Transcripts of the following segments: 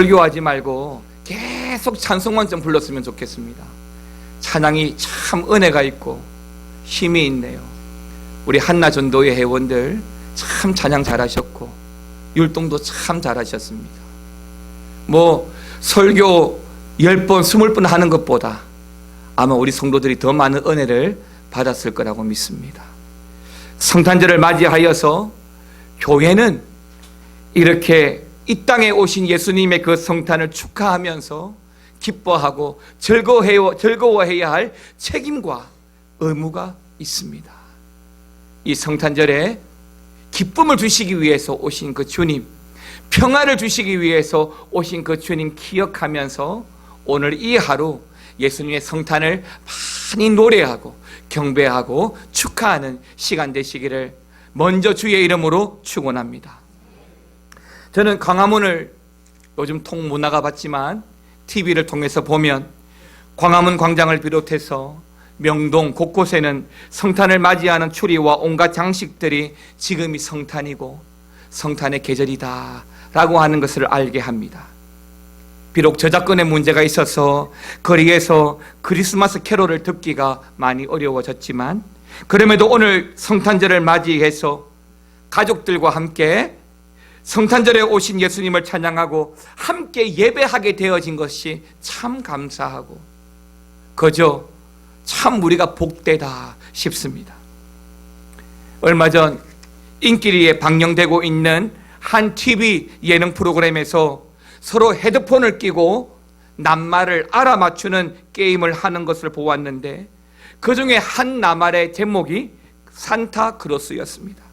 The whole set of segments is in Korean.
설교하지 말고 계속 찬송만 좀 불렀으면 좋겠습니다. 찬양이 참 은혜가 있고 힘이 있네요. 우리 한나전도회 회원들 참 찬양 잘하셨고 율동도 참 잘하셨습니다. 설교 10번, 20번 하는 것보다 아마 우리 성도들이 더 많은 은혜를 받았을 거라고 믿습니다. 성탄절을 맞이하여서 교회는 이렇게 이 땅에 오신 예수님의 그 성탄을 축하하면서 기뻐하고 즐거워해야 할 책임과 의무가 있습니다. 이 성탄절에 기쁨을 주시기 위해서 오신 그 주님, 평화를 주시기 위해서 오신 그 주님 기억하면서 오늘 이 하루 예수님의 성탄을 많이 노래하고 경배하고 축하하는 시간 되시기를 먼저 주의 이름으로 축원합니다. 저는 광화문을 요즘 통 못 나가봤지만 TV를 통해서 보면 광화문 광장을 비롯해서 명동 곳곳에는 성탄을 맞이하는 추리와 온갖 장식들이 지금이 성탄이고 성탄의 계절이다 라고 하는 것을 알게 합니다. 비록 저작권의 문제가 있어서 거리에서 크리스마스 캐롤을 듣기가 많이 어려워졌지만 그럼에도 오늘 성탄절을 맞이해서 가족들과 함께 성탄절에 오신 예수님을 찬양하고 함께 예배하게 되어진 것이 참 감사하고 그저 참 우리가 복되다 싶습니다. 얼마 전 인기리에 방영되고 있는 한 TV 예능 프로그램에서 서로 헤드폰을 끼고 낱말을 알아맞추는 게임을 하는 것을 보았는데 그 중에 한 낱말의 제목이 산타크로스였습니다.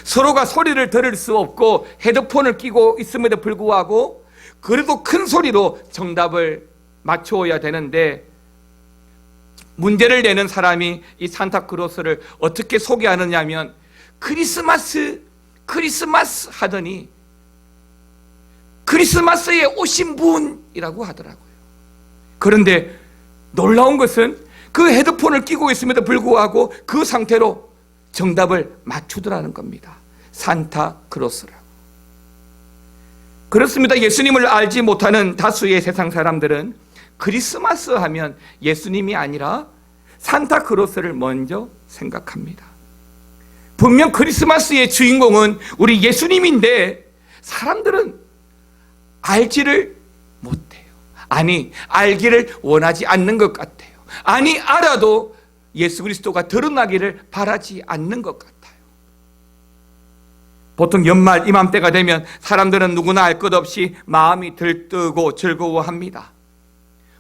서로가 소리를 들을 수 없고 헤드폰을 끼고 있음에도 불구하고 그래도 큰 소리로 정답을 맞추어야 되는데 문제를 내는 사람이 이 산타크로스를 어떻게 소개하느냐 하면 크리스마스 하더니 크리스마스에 오신 분이라고 하더라고요. 그런데 놀라운 것은 그 헤드폰을 끼고 있음에도 불구하고 그 상태로 정답을 맞추더라는 겁니다. 산타크로스라고. 그렇습니다. 예수님을 알지 못하는 다수의 세상 사람들은 크리스마스 하면 예수님이 아니라 산타크로스를 먼저 생각합니다. 분명 크리스마스의 주인공은 우리 예수님인데 사람들은 알지를 못해요. 아니, 알기를 원하지 않는 것 같아요. 아니, 알아도 예수 그리스도가 드러나기를 바라지 않는 것 같아요. 보통 연말 이맘때가 되면 사람들은 누구나 알 것 없이 마음이 들뜨고 즐거워합니다.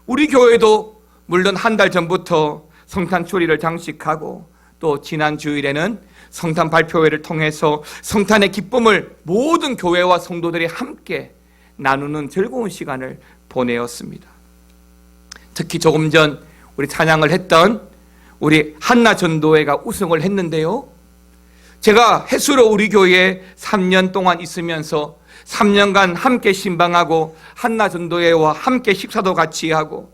우리 교회도 물론 한 달 전부터 성탄 추리를 장식하고 또 지난 주일에는 성탄 발표회를 통해서 성탄의 기쁨을 모든 교회와 성도들이 함께 나누는 즐거운 시간을 보내었습니다. 특히 조금 전 우리 찬양을 했던 우리 한나전도회가 우승을 했는데요. 제가 해수로 우리 교회에 3년 동안 있으면서 3년간 함께 신방하고 한나전도회와 함께 식사도 같이 하고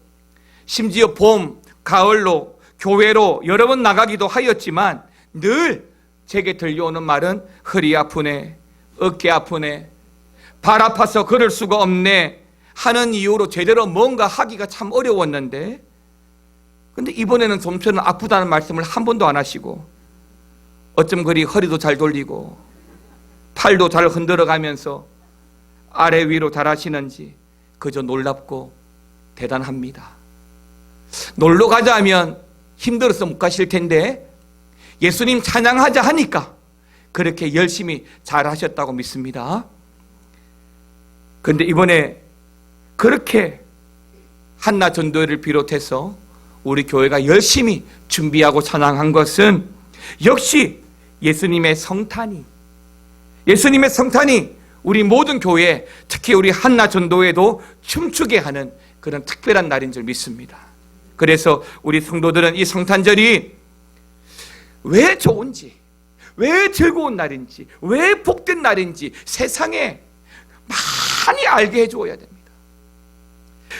심지어 봄, 가을로 교회로 여러 번 나가기도 하였지만 늘 제게 들려오는 말은 허리 아프네, 어깨 아프네, 발 아파서 걸을 수가 없네 하는 이유로 제대로 뭔가 하기가 참 어려웠는데 근데 이번에는 좀처럼 아프다는 말씀을 한 번도 안 하시고 어쩜 그리 허리도 잘 돌리고 팔도 잘 흔들어 가면서 아래 위로 잘하시는지 그저 놀랍고 대단합니다. 놀러 가자면 힘들어서 못 가실 텐데 예수님 찬양하자 하니까 그렇게 열심히 잘하셨다고 믿습니다. 그런데 이번에 그렇게 한나전도회를 비롯해서 우리 교회가 열심히 준비하고 찬양한 것은 역시 예수님의 성탄이 우리 모든 교회, 특히 우리 한나전도회도 춤추게 하는 그런 특별한 날인 줄 믿습니다. 그래서 우리 성도들은 이 성탄절이 왜 좋은지, 왜 즐거운 날인지, 왜 복된 날인지 세상에 많이 알게 해줘야 됩니다.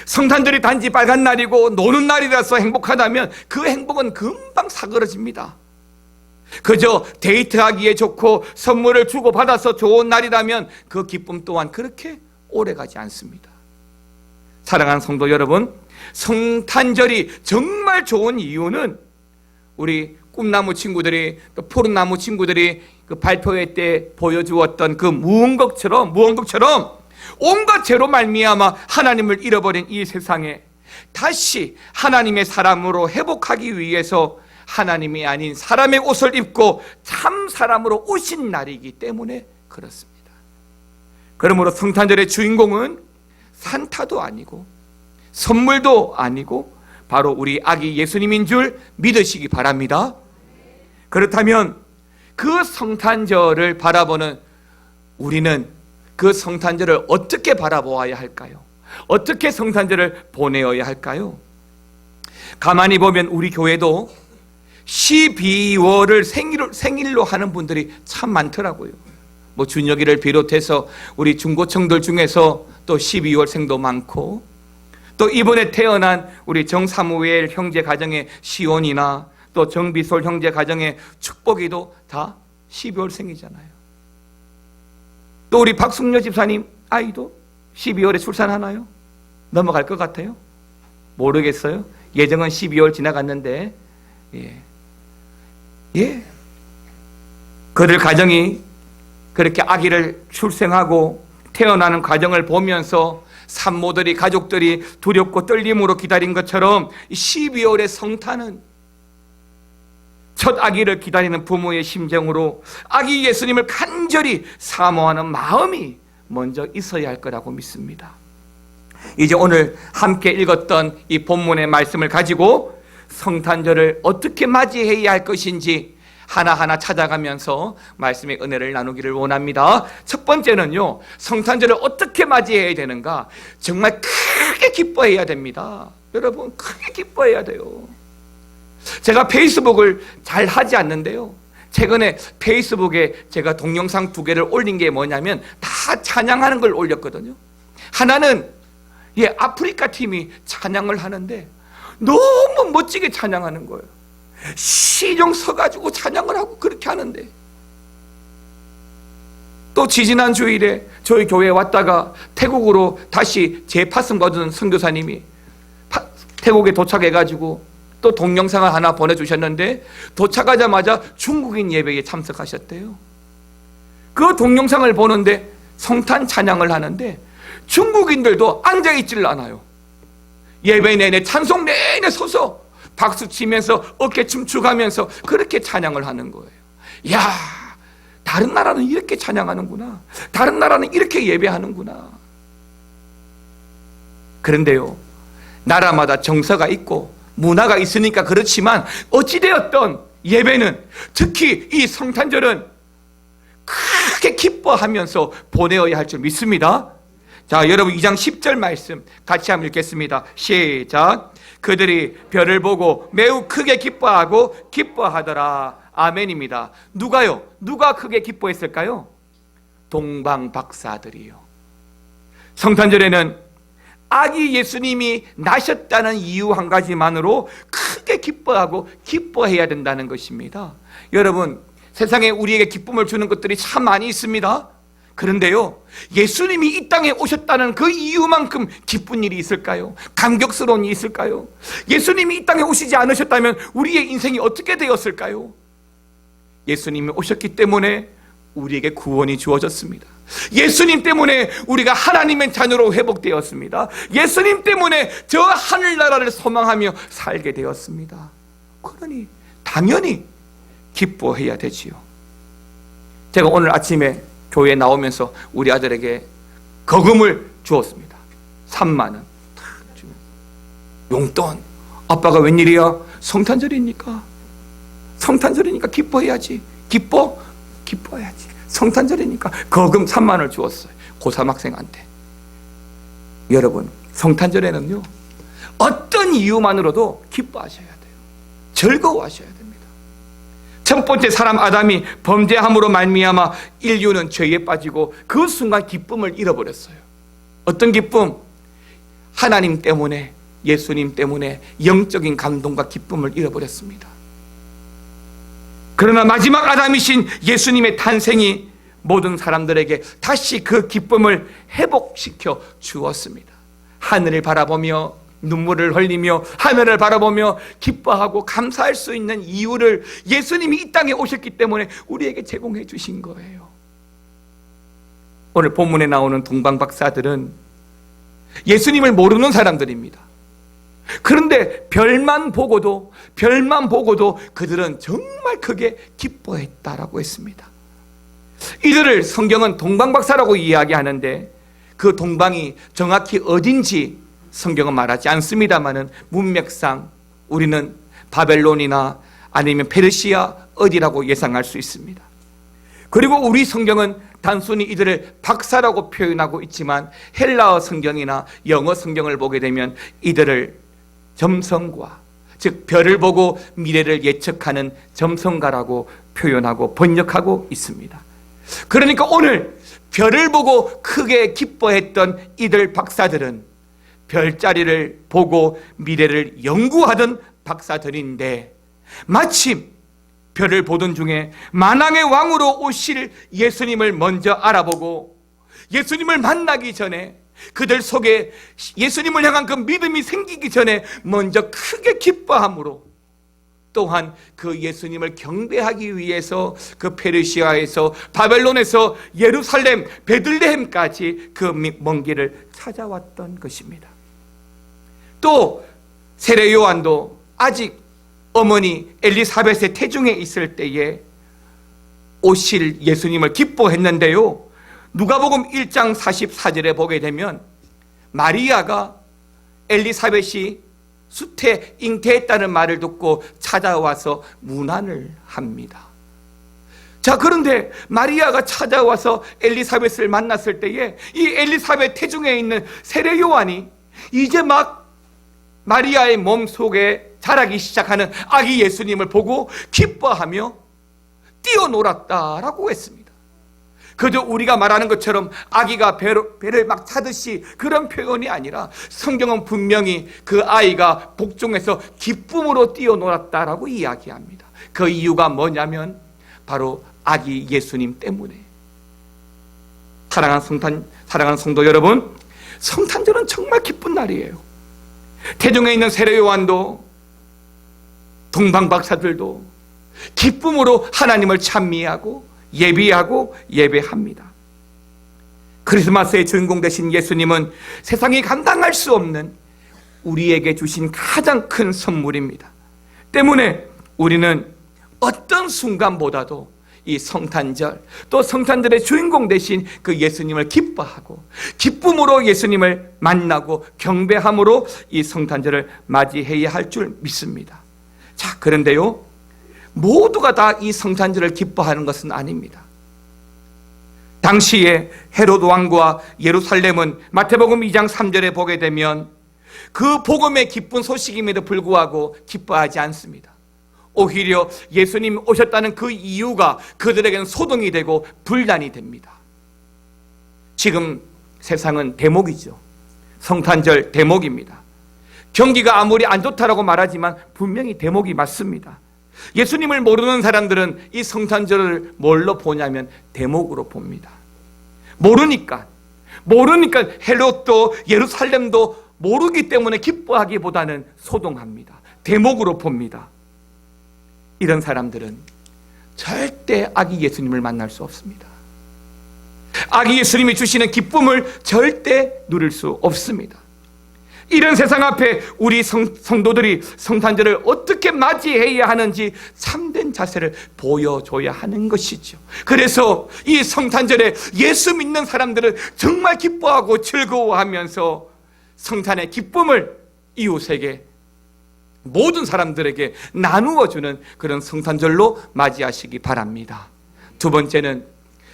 성탄절이 단지 빨간 날이고 노는 날이라서 행복하다면 그 행복은 금방 사그러집니다. 그저 데이트하기에 좋고 선물을 주고받아서 좋은 날이라면 그 기쁨 또한 그렇게 오래가지 않습니다. 사랑하는 성도 여러분, 성탄절이 정말 좋은 이유는 우리 꿈나무 친구들이, 또 푸른나무 친구들이 그 발표회 때 보여주었던 그 무언것처럼 온갖 죄로 말미암아 하나님을 잃어버린 이 세상에 다시 하나님의 사람으로 회복하기 위해서 하나님이 아닌 사람의 옷을 입고 참 사람으로 오신 날이기 때문에 그렇습니다. 그러므로 성탄절의 주인공은 산타도 아니고 선물도 아니고 바로 우리 아기 예수님인 줄 믿으시기 바랍니다. 그렇다면 그 성탄절을 바라보는 우리는 그 성탄절을 어떻게 바라보아야 할까요? 어떻게 성탄절을 보내어야 할까요? 가만히 보면 우리 교회도 12월을 생일로 하는 분들이 참 많더라고요. 뭐 준혁이를 비롯해서 우리 중고청들 중에서 또 12월 생도 많고, 또 이번에 태어난 우리 정사무엘 형제 가정의 시온이나 또 정비솔 형제 가정의 축복이도 다 12월 생이잖아요. 또 우리 박숙녀 집사님 아이도 12월에 출산하나요? 넘어갈 것 같아요? 모르겠어요. 예정은 12월 지나갔는데 그들 가정이 그렇게 아기를 출생하고 태어나는 과정을 보면서 산모들이, 가족들이 두렵고 떨림으로 기다린 것처럼 12월의 성탄은 첫 아기를 기다리는 부모의 심정으로 아기 예수님을 간절히 사모하는 마음이 먼저 있어야 할 거라고 믿습니다. 이제 오늘 함께 읽었던 이 본문의 말씀을 가지고 성탄절을 어떻게 맞이해야 할 것인지 하나하나 찾아가면서 말씀의 은혜를 나누기를 원합니다. 첫 번째는요, 성탄절을 어떻게 맞이해야 되는가? 정말 크게 기뻐해야 됩니다. 여러분, 크게 기뻐해야 돼요. 제가 페이스북을 잘 하지 않는데요, 최근에 페이스북에 제가 동영상 2개를 올린 게 뭐냐면 다 찬양하는 걸 올렸거든요. 하나는 아프리카 팀이 찬양을 하는데 너무 멋지게 찬양하는 거예요. 시종 서가지고 찬양을 하고 그렇게 하는데, 또 지지난 주일에 저희 교회에 왔다가 태국으로 다시 재파송 받은 선교사님이 태국에 도착해가지고 또 동영상을 하나 보내주셨는데, 도착하자마자 중국인 예배에 참석하셨대요. 그 동영상을 보는데 성탄 찬양을 하는데 중국인들도 앉아있질 않아요. 예배 내내, 찬송 내내 서서 박수 치면서 어깨 춤추가면서 그렇게 찬양을 하는 거예요. 이야, 다른 나라는 이렇게 찬양하는구나. 다른 나라는 이렇게 예배하는구나. 그런데요, 나라마다 정서가 있고 문화가 있으니까 그렇지만 어찌되었던 예배는, 특히 이 성탄절은 크게 기뻐하면서 보내어야 할 줄 믿습니다. 자, 여러분 2장 10절 말씀 같이 한번 읽겠습니다. 시작. 그들이 별을 보고 매우 크게 기뻐하더라. 아멘입니다. 누가요? 누가 크게 기뻐했을까요? 동방 박사들이요. 성탄절에는 아기 예수님이 나셨다는 이유 한 가지만으로 크게 기뻐하고 기뻐해야 된다는 것입니다. 여러분, 세상에 우리에게 기쁨을 주는 것들이 참 많이 있습니다. 그런데요, 예수님이 이 땅에 오셨다는 그 이유만큼 기쁜 일이 있을까요? 감격스러운 일이 있을까요? 예수님이 이 땅에 오시지 않으셨다면 우리의 인생이 어떻게 되었을까요? 예수님이 오셨기 때문에 우리에게 구원이 주어졌습니다. 예수님 때문에 우리가 하나님의 자녀로 회복되었습니다. 예수님 때문에 저 하늘나라를 소망하며 살게 되었습니다. 그러니 당연히 기뻐해야 되지요. 제가 오늘 아침에 교회에 나오면서 우리 아들에게 거금을 주었습니다. 3만 원. 용돈. 아빠가 웬일이야? 성탄절이니까 기뻐해야지. 기뻐해야지. 성탄절이니까 거금 3만 원을 주었어요. 고3 학생한테. 여러분, 성탄절에는요, 어떤 이유만으로도 기뻐하셔야 돼요. 즐거워하셔야 됩니다. 첫 번째 사람 아담이 범죄함으로 말미암아 인류는 죄에 빠지고 그 순간 기쁨을 잃어버렸어요. 어떤 기쁨? 하나님 때문에, 예수님 때문에 영적인 감동과 기쁨을 잃어버렸습니다. 그러나 마지막 아담이신 예수님의 탄생이 모든 사람들에게 다시 그 기쁨을 회복시켜 주었습니다. 하늘을 바라보며 눈물을 흘리며 하늘을 바라보며 기뻐하고 감사할 수 있는 이유를 예수님이 이 땅에 오셨기 때문에 우리에게 제공해 주신 거예요. 오늘 본문에 나오는 동방박사들은 예수님을 모르는 사람들입니다. 그런데 별만 보고도 그들은 정말 크게 기뻐했다라고 했습니다. 이들을 성경은 동방박사라고 이야기하는데 그 동방이 정확히 어딘지 성경은 말하지 않습니다만은 문맥상 우리는 바벨론이나 아니면 페르시아 어디라고 예상할 수 있습니다. 그리고 우리 성경은 단순히 이들을 박사라고 표현하고 있지만 헬라어 성경이나 영어 성경을 보게 되면 이들을 점성과, 즉 별을 보고 미래를 예측하는 점성가라고 표현하고 번역하고 있습니다. 그러니까 오늘 별을 보고 크게 기뻐했던 이들 박사들은 별자리를 보고 미래를 연구하던 박사들인데 마침 별을 보던 중에 만왕의 왕으로 오실 예수님을 먼저 알아보고 예수님을 만나기 전에 그들 속에 예수님을 향한 그 믿음이 생기기 전에 먼저 크게 기뻐함으로 또한 그 예수님을 경배하기 위해서 그 페르시아에서 바벨론에서 예루살렘 베들레헴까지 그 먼 길을 찾아왔던 것입니다. 또 세례 요한도 아직 어머니 엘리사벳의 태중에 있을 때에 오실 예수님을 기뻐했는데요, 누가복음 1장 44절에 보게 되면 마리아가 엘리사벳이 수태 잉태했다는 말을 듣고 찾아와서 문안을 합니다. 자, 그런데 마리아가 찾아와서 엘리사벳을 만났을 때에 이 엘리사벳 태중에 있는 세례 요한이 이제 막 마리아의 몸속에 자라기 시작하는 아기 예수님을 보고 기뻐하며 뛰어놀았다라고 했습니다. 그저 우리가 말하는 것처럼 아기가 배를 막 차듯이 그런 표현이 아니라 성경은 분명히 그 아이가 복중에서 기쁨으로 뛰어놀았다라고 이야기합니다. 그 이유가 뭐냐면 바로 아기 예수님 때문에. 사랑하는 성도 여러분, 성탄절은 정말 기쁜 날이에요. 태중에 있는 세례 요한도 동방박사들도 기쁨으로 하나님을 찬미하고 예비하고 예배합니다. 크리스마스의 주인공 되신 예수님은 세상이 감당할 수 없는 우리에게 주신 가장 큰 선물입니다. 때문에 우리는 어떤 순간보다도 이 성탄절, 또 성탄절의 주인공 되신 그 예수님을 기뻐하고 기쁨으로 예수님을 만나고 경배함으로 이 성탄절을 맞이해야 할 줄 믿습니다. 자, 그런데요, 모두가 다 이 성탄절을 기뻐하는 것은 아닙니다. 당시에 헤롯 왕과 예루살렘은 마태복음 2장 3절에 보게 되면 그 복음의 기쁜 소식임에도 불구하고 기뻐하지 않습니다. 오히려 예수님 오셨다는 그 이유가 그들에게는 소동이 되고 분란이 됩니다. 지금 세상은 대목이죠. 성탄절 대목입니다. 경기가 아무리 안 좋다라고 말하지만 분명히 대목이 맞습니다. 예수님을 모르는 사람들은 이 성탄절을 뭘로 보냐면 대목으로 봅니다. 모르니까 헤롯도 예루살렘도 모르기 때문에 기뻐하기보다는 소동합니다. 대목으로 봅니다. 이런 사람들은 절대 아기 예수님을 만날 수 없습니다. 아기 예수님이 주시는 기쁨을 절대 누릴 수 없습니다. 이런 세상 앞에 우리 성도들이 성탄절을 어떻게 맞이해야 하는지 참된 자세를 보여줘야 하는 것이죠. 그래서 이 성탄절에 예수 믿는 사람들은 정말 기뻐하고 즐거워하면서 성탄의 기쁨을 이웃에게, 모든 사람들에게 나누어주는 그런 성탄절로 맞이하시기 바랍니다. 두 번째는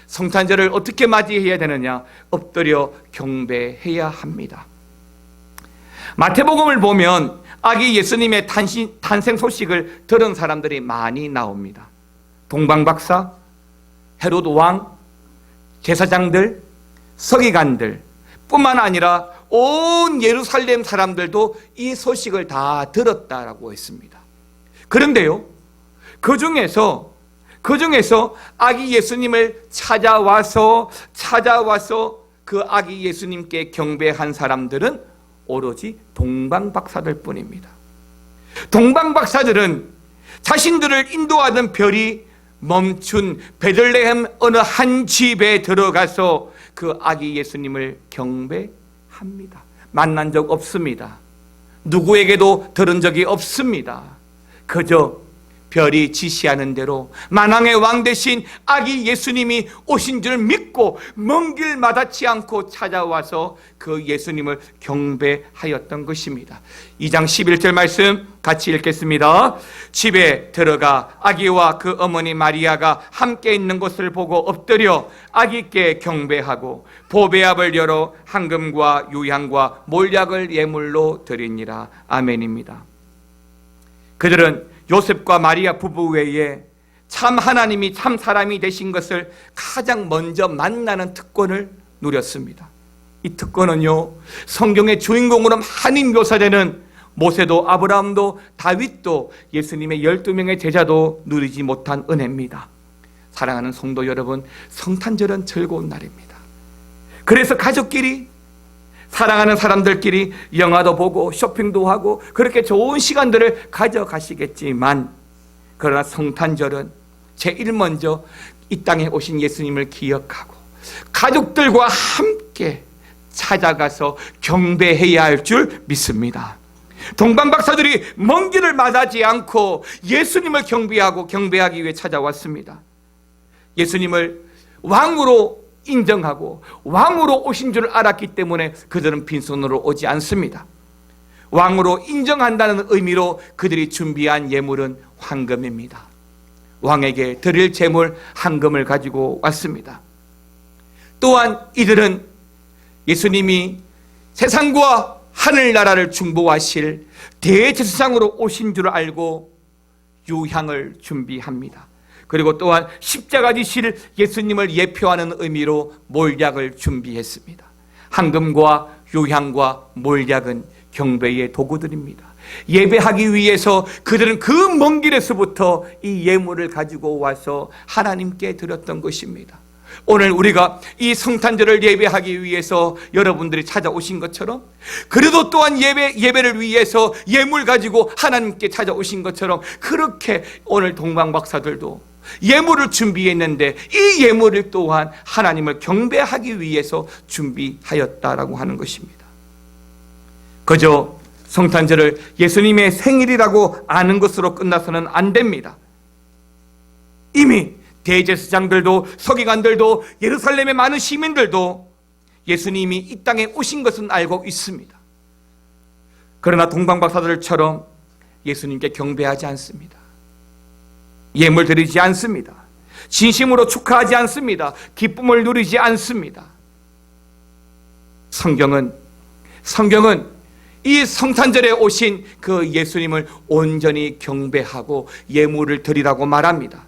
성탄절을 어떻게 맞이해야 되느냐? 엎드려 경배해야 합니다. 마태복음을 보면 아기 예수님의 탄생 소식을 들은 사람들이 많이 나옵니다. 동방박사, 헤롯 왕, 제사장들, 서기관들 뿐만 아니라 온 예루살렘 사람들도 이 소식을 다 들었다라고 했습니다. 그런데요, 그 중에서 그 중에서 아기 예수님을 찾아와서 그 아기 예수님께 경배한 사람들은 오로지 동방박사들 뿐입니다. 동방박사들은 자신들을 인도하던 별이 멈춘 베들레헴 어느 한 집에 들어가서 그 아기 예수님을 경배합니다. 만난 적 없습니다. 누구에게도 들은 적이 없습니다. 그저 별이 지시하는 대로 만왕의 왕 되신 아기 예수님이 오신 줄 믿고 먼 길 마다치 않고 찾아와서 그 예수님을 경배하였던 것입니다. 2장 11절 말씀 같이 읽겠습니다. 집에 들어가 아기와 그 어머니 마리아가 함께 있는 것을 보고 엎드려 아기께 경배하고 보배압을 열어 황금과 유향과 몰약을 예물로 드리니라. 아멘입니다. 그들은 요셉과 마리아 부부 외에 참 하나님이 참 사람이 되신 것을 가장 먼저 만나는 특권을 누렸습니다. 이 특권은요, 성경의 주인공으로 많이 묘사되는 모세도 아브라함도 다윗도 예수님의 12명의 제자도 누리지 못한 은혜입니다. 사랑하는 성도 여러분, 성탄절은 즐거운 날입니다. 그래서 가족끼리, 사랑하는 사람들끼리 영화도 보고 쇼핑도 하고 그렇게 좋은 시간들을 가져가시겠지만, 그러나 성탄절은 제일 먼저 이 땅에 오신 예수님을 기억하고 가족들과 함께 찾아가서 경배해야 할 줄 믿습니다. 동방박사들이 먼 길을 마다하지 않고 예수님을 경배하기 위해 찾아왔습니다. 예수님을 왕으로 인정하고 왕으로 오신 줄 알았기 때문에 그들은 빈손으로 오지 않습니다. 왕으로 인정한다는 의미로 그들이 준비한 예물은 황금입니다. 왕에게 드릴 제물 황금을 가지고 왔습니다. 또한 이들은 예수님이 세상과 하늘나라를 중보하실 대제사장으로 오신 줄 알고 유향을 준비합니다. 그리고 또한 십자가 지실 예수님을 예표하는 의미로 몰약을 준비했습니다. 황금과 유향과 몰약은 경배의 도구들입니다. 예배하기 위해서 그들은 그 먼 길에서부터 이 예물을 가지고 와서 하나님께 드렸던 것입니다. 오늘 우리가 이 성탄절을 예배하기 위해서 여러분들이 찾아오신 것처럼, 그래도 또한 예배를 위해서 예물 가지고 하나님께 찾아오신 것처럼, 그렇게 오늘 동방박사들도 예물을 준비했는데 이 예물을 또한 하나님을 경배하기 위해서 준비하였다라고 하는 것입니다. 그저 성탄절을 예수님의 생일이라고 아는 것으로 끝나서는 안 됩니다. 이미 대제사장들도 서기관들도 예루살렘의 많은 시민들도 예수님이 이 땅에 오신 것은 알고 있습니다. 그러나 동방박사들처럼 예수님께 경배하지 않습니다. 예물 드리지 않습니다. 진심으로 축하하지 않습니다. 기쁨을 누리지 않습니다. 성경은 이 성탄절에 오신 그 예수님을 온전히 경배하고 예물을 드리라고 말합니다.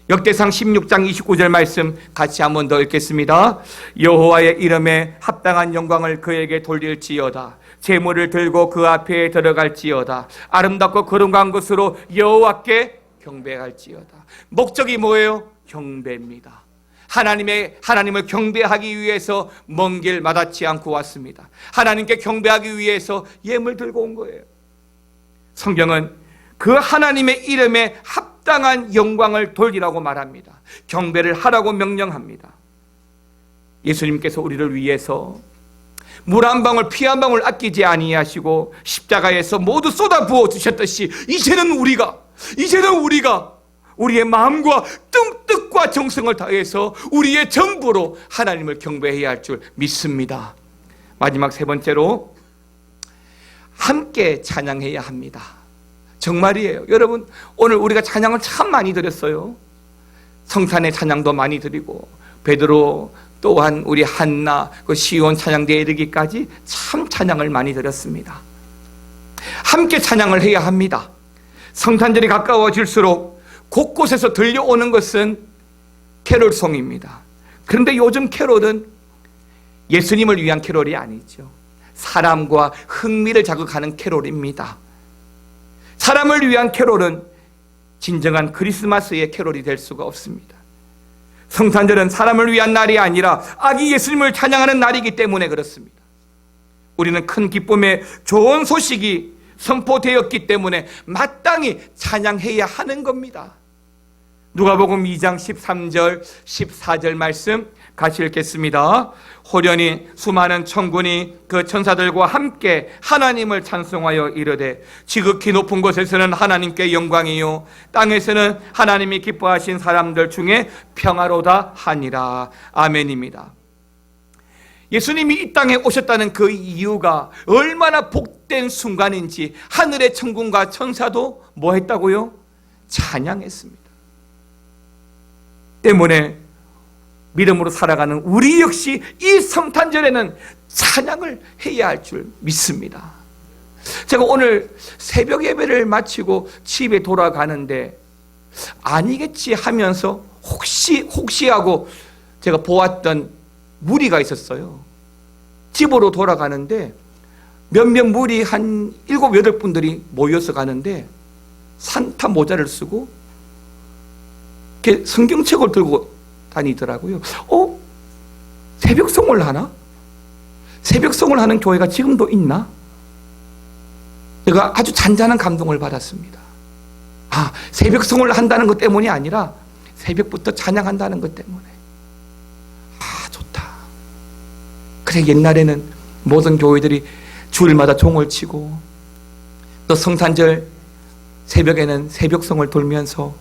역대상 16장 29절 말씀 같이 한 번 더 읽겠습니다. 여호와의 이름에 합당한 영광을 그에게 돌릴지어다. 제물을 들고 그 앞에 들어갈지어다. 아름답고 거룩한 것으로 여호와께 경배할지어다. 목적이 뭐예요? 경배입니다. 하나님을 경배하기 위해서 먼 길 마다치 않고 왔습니다. 하나님께 경배하기 위해서 예물 들고 온 거예요. 성경은 그 하나님의 이름에 합당한 영광을 돌리라고 말합니다. 경배를 하라고 명령합니다. 예수님께서 우리를 위해서 물 한 방울 피 한 방울 아끼지 아니하시고 십자가에서 모두 쏟아 부어 주셨듯이 이제는 우리가 우리의 마음과 뜻과 정성을 다해서 우리의 전부로 하나님을 경배해야 할 줄 믿습니다. 마지막 세 번째로 함께 찬양해야 합니다. 정말이에요. 여러분, 오늘 우리가 찬양을 참 많이 드렸어요. 성탄의 찬양도 많이 드리고 베드로 또한 우리 한나 그 시온 찬양대에 이르기까지 참 찬양을 많이 드렸습니다. 함께 찬양을 해야 합니다. 성탄절이 가까워질수록 곳곳에서 들려오는 것은 캐롤송입니다. 그런데 요즘 캐롤은 예수님을 위한 캐롤이 아니죠. 사람과 흥미를 자극하는 캐롤입니다. 사람을 위한 캐롤은 진정한 크리스마스의 캐롤이 될 수가 없습니다. 성탄절은 사람을 위한 날이 아니라 아기 예수님을 찬양하는 날이기 때문에 그렇습니다. 우리는 큰 기쁨의 좋은 소식이 선포되었기 때문에 마땅히 찬양해야 하는 겁니다. 누가복음 2장 13절 14절 말씀 같이 읽겠습니다. 호련히 수많은 천군이 그 천사들과 함께 하나님을 찬송하여 이르되 지극히 높은 곳에서는 하나님께 영광이요 땅에서는 하나님이 기뻐하신 사람들 중에 평화로다 하니라. 아멘입니다. 예수님이 이 땅에 오셨다는 그 이유가 얼마나 복된 순간인지 하늘의 천군과 천사도 뭐 했다고요? 찬양했습니다. 때문에 믿음으로 살아가는 우리 역시 이 성탄절에는 찬양을 해야 할 줄 믿습니다. 제가 오늘 새벽 예배를 마치고 집에 돌아가는데 아니겠지 하면서 혹시 하고 제가 보았던 무리가 있었어요. 집으로 돌아가는데 몇몇 무리 한 7, 8분들이 모여서 가는데 산타 모자를 쓰고 이렇게 성경책을 들고 다니더라고요. 새벽송을 하나? 새벽송을 하는 교회가 지금도 있나? 제가 아주 잔잔한 감동을 받았습니다. 새벽송을 한다는 것 때문이 아니라 새벽부터 찬양한다는 것 때문에 좋다. 그래, 옛날에는 모든 교회들이 주일마다 종을 치고 또 성탄절 새벽에는 새벽송을 돌면서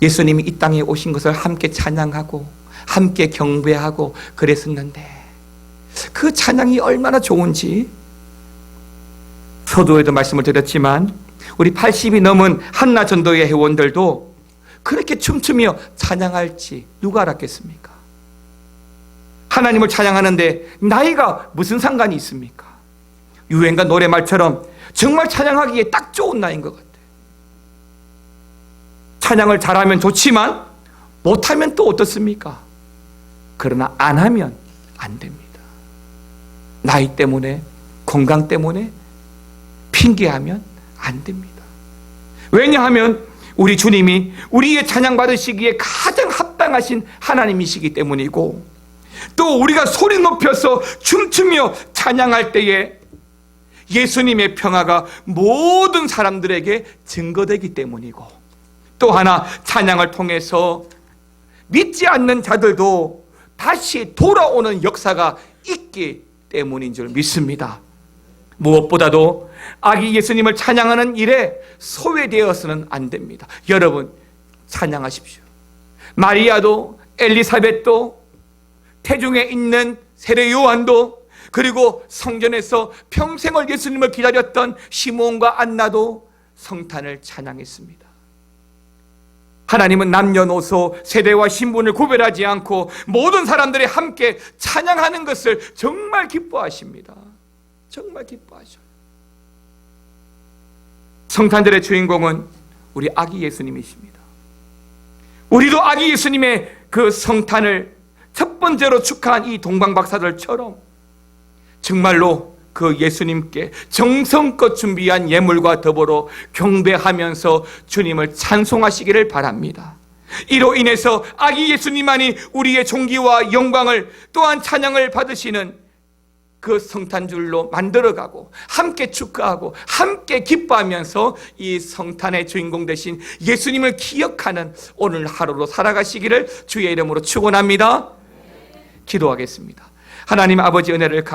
예수님이 이 땅에 오신 것을 함께 찬양하고 함께 경배하고 그랬었는데 그 찬양이 얼마나 좋은지 서두에도 말씀을 드렸지만 우리 80이 넘은 한나 전도회 회원들도 그렇게 춤추며 찬양할지 누가 알았겠습니까? 하나님을 찬양하는데 나이가 무슨 상관이 있습니까? 유행가 노래말처럼 정말 찬양하기에 딱 좋은 나이인 것 같아요. 찬양을 잘하면 좋지만 못하면 또 어떻습니까? 그러나 안 하면 안 됩니다. 나이 때문에, 건강 때문에 핑계하면 안 됩니다. 왜냐하면 우리 주님이 우리의 찬양 받으시기에 가장 합당하신 하나님이시기 때문이고 또 우리가 소리 높여서 춤추며 찬양할 때에 예수님의 평화가 모든 사람들에게 증거되기 때문이고 또 하나 찬양을 통해서 믿지 않는 자들도 다시 돌아오는 역사가 있기 때문인 줄 믿습니다. 무엇보다도 아기 예수님을 찬양하는 일에 소외되어서는 안 됩니다. 여러분 찬양하십시오. 마리아도 엘리사벳도 태중에 있는 세례 요한도 그리고 성전에서 평생을 예수님을 기다렸던 시몬과 안나도 성탄을 찬양했습니다. 하나님은 남녀노소 세대와 신분을 구별하지 않고 모든 사람들이 함께 찬양하는 것을 정말 기뻐하십니다. 정말 기뻐하셔요. 성탄절의 주인공은 우리 아기 예수님이십니다. 우리도 아기 예수님의 그 성탄을 첫 번째로 축하한 이 동방박사들처럼 정말로 그 예수님께 정성껏 준비한 예물과 더불어 경배하면서 주님을 찬송하시기를 바랍니다. 이로 인해서 아기 예수님만이 우리의 존귀와 영광을 또한 찬양을 받으시는 그 성탄절로 만들어가고 함께 축하하고 함께 기뻐하면서 이 성탄의 주인공 되신 예수님을 기억하는 오늘 하루로 살아가시기를 주의 이름으로 축원합니다. 기도하겠습니다. 하나님 아버지 은혜를